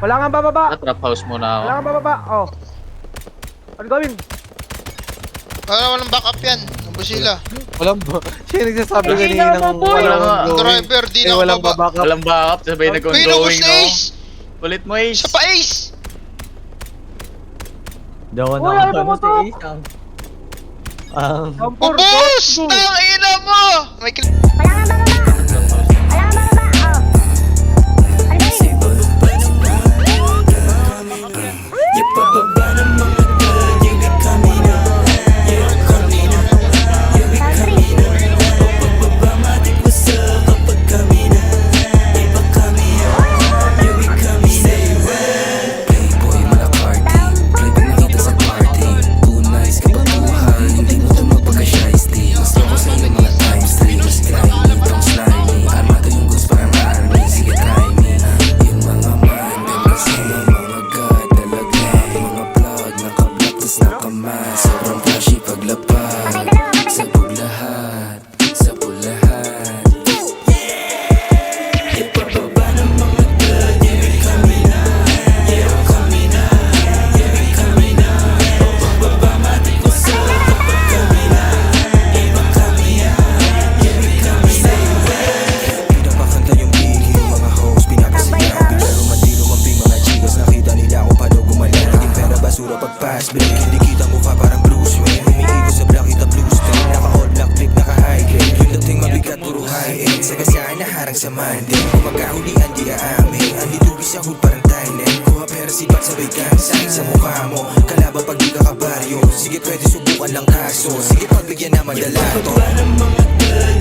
Wala nga bababa. Sa trap house muna ako. Wala nga bababa. Oh. Ano gawin? Walang backup yan. Ang busila. Walang ba? Siya yung nagsasabi Hindi kanina na, ng boy. walang Wala nga. ongoing. Driver, di Eh, na walang baba. babackup. Walang backup, sabay Pinubos nag-ongoing na no. Ace! Ulit mo Ace. Siya pa Ace! Diyan ko Uy, ano ba mo to? Sampor. Ubus! Tang ina mo! May Wala nga bababa. Wala nga bababa. Oh. Ano gawin? Sobrang flashy paglapag Sabog lahat, sabog lahat Ipababa ng mga god Yeah, kami na Yeah, kami na Yeah, kami na Pababa matik ko sa kapag kami na Iba kami yan Yeah, kami na Pinapakanta yung bigi yung mga host Pinapasiyaw Bigla rumandilo mamping mga chicos Nakita nila ako pa daw gumalang Naging pera basura pag-pass break Hindi kita mukha parang Bruce Wayne Umiigo sa black kita blue stain Naka-all black click, naka-high grade Yung dating mabigat puro high-end Sa gasaan na harang sa Monday Kung magkahulihan di aamin Andi dugi sa hood parang Thailand Kuha pera sipat sabay kansay sa mukha mo Kalaban pag di ka kabaryo Sige pwede subukan lang kaso Sige pagbigyan naman dalato Ipababa ng mga god